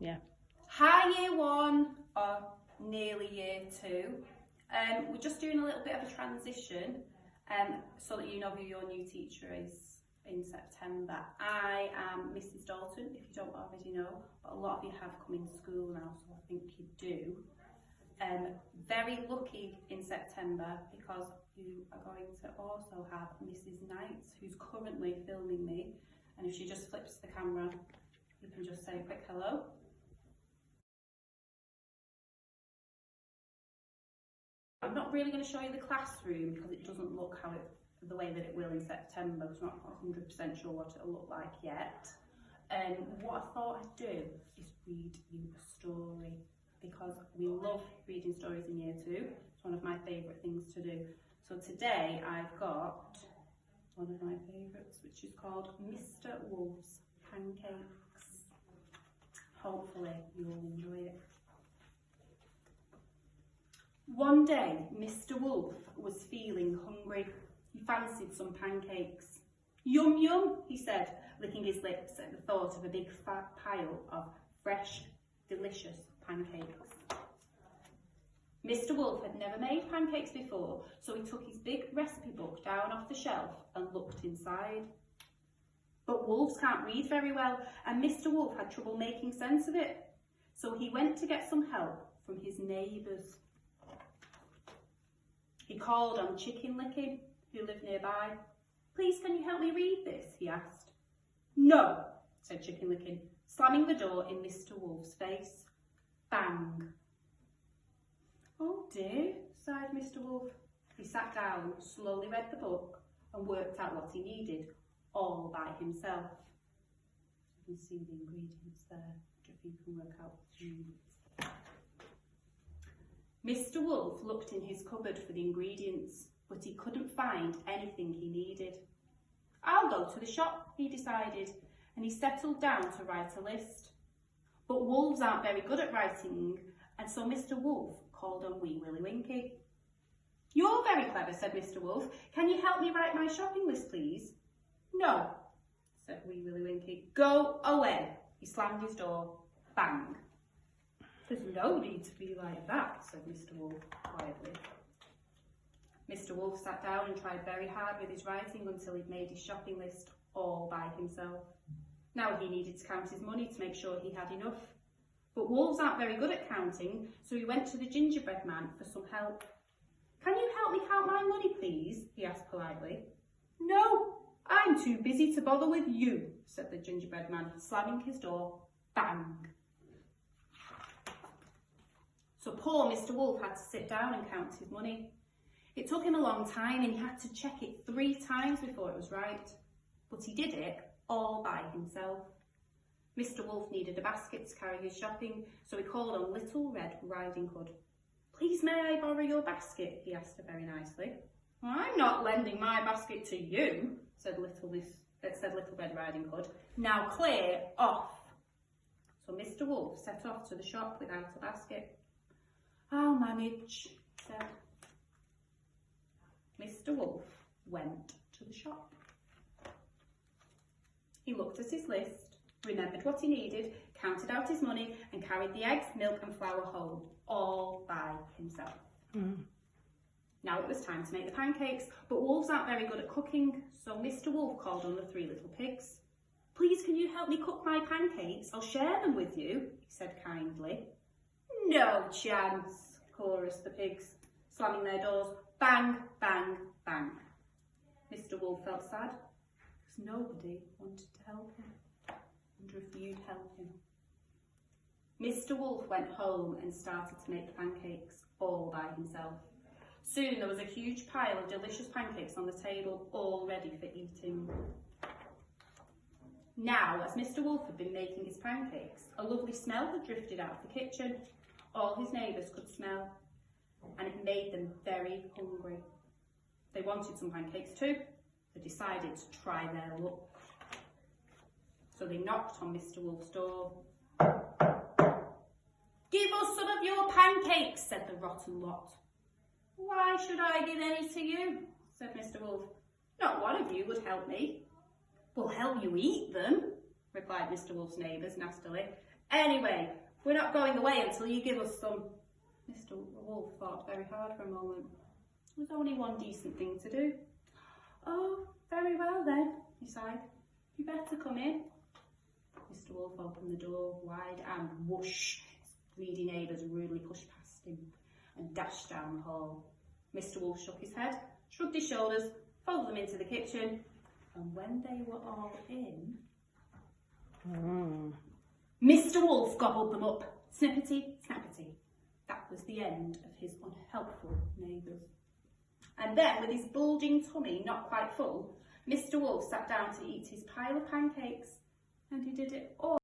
Yeah. Hi Year 1, or nearly Year 2. We're just doing a little bit of a transition so that you know who your new teacher is in September. I am Mrs Dalton, if you don't already know, but a lot of you have come in school now, so I think you do. Very lucky in September because you are going to also have Mrs Knights, who's currently filming me, and if she just flips the camera, you can just say a quick hello. I'm not really going to show you the classroom because it doesn't look the way that it will in September. I'm not 100% sure what it'll look like yet. What I thought I'd do is read you a story because we love reading stories in Year 2. It's one of my favourite things to do. So today I've got one of my favourites, which is called Mr Wolf's Pancakes. Hopefully you'll enjoy it. One day, Mr Wolf was feeling hungry. He fancied some pancakes. Yum yum, he said, licking his lips at the thought of a big fat pile of fresh, delicious pancakes. Mr Wolf had never made pancakes before, so he took his big recipe book down off the shelf and looked inside. But wolves can't read very well, and Mr Wolf had trouble making sense of it. So he went to get some help from his neighbours. He called on Chicken Licken, who lived nearby. "Please, can you help me read this?" he asked. "No," said Chicken Licken, slamming the door in Mr Wolf's face. Bang. "Oh dear," sighed Mr Wolf. He sat down, slowly read the book, and worked out what he needed, all by himself. You can see the ingredients there, if you can work out what you need. Mr Wolf looked in his cupboard for the ingredients, but he couldn't find anything he needed. "I'll go to the shop," he decided, and he settled down to write a list. But wolves aren't very good at writing, and so Mr Wolf called on Wee Willie Winkie. "You're very clever," said Mr Wolf. "Can you help me write my shopping list, please?" "No," said Wee Willie Winkie. "Go away." He slammed his door. Bang. "There's no need to be like that," said Mr Wolf quietly. Mr Wolf sat down and tried very hard with his writing until he'd made his shopping list all by himself. Now he needed to count his money to make sure he had enough. But wolves aren't very good at counting, so he went to the gingerbread man for some help. "Can you help me count my money, please?" he asked politely. "No, I'm too busy to bother with you," said the gingerbread man, slamming his door. Bang. So poor Mr Wolf had to sit down and count his money. It took him a long time and he had to check it 3 times before it was right. But he did it all by himself. Mr Wolf needed a basket to carry his shopping, so he called on Little Red Riding Hood. "Please, may I borrow your basket?" he asked her very nicely. "I'm not lending my basket to you," said Little Red Riding Hood. "Now clear off." So Mr Wolf set off to the shop without a basket. "I'll manage," said. Mr Wolf went to the shop. He looked at his list, remembered what he needed, counted out his money and carried the eggs, milk and flour home, all by himself. Now it was time to make the pancakes, but wolves aren't very good at cooking, so Mr Wolf called on the 3 little pigs. "Please, can you help me cook my pancakes? I'll share them with you," he said kindly. "No chance," chorused the pigs, slamming their doors. Bang, bang, bang. Mr Wolf felt sad because nobody wanted to help him. I wonder if you'd help him. Mr Wolf went home and started to make the pancakes all by himself. Soon there was a huge pile of delicious pancakes on the table, all ready for eating. Now, as Mr Wolf had been making his pancakes, a lovely smell had drifted out of the kitchen. All his neighbours could smell, and it made them very hungry. They wanted some pancakes too. They decided to try their luck. So they knocked on Mr Wolf's door. "Give us some of your pancakes," said the rotten lot. "Why should I give any to you?" said Mr Wolf. "Not one of you would help me." "We'll help you eat them," replied Mr Wolf's neighbours nastily. Anyway, we're not going away until you give us some. Mr. Wolf thought very hard for a moment. There was only one decent thing to do. Oh, very well then, he sighed. You better come in. Mr. Wolf opened the door wide and whoosh, his greedy neighbours rudely pushed past him and dashed down the hall. Mr. Wolf shook his head, shrugged his shoulders, followed them into the kitchen, and when they were all in, Mr. Wolf gobbled them up, snippety, snappety. That was the end of his unhelpful neighbours. And then, with his bulging tummy not quite full, Mr. Wolf sat down to eat his pile of pancakes, and he did it all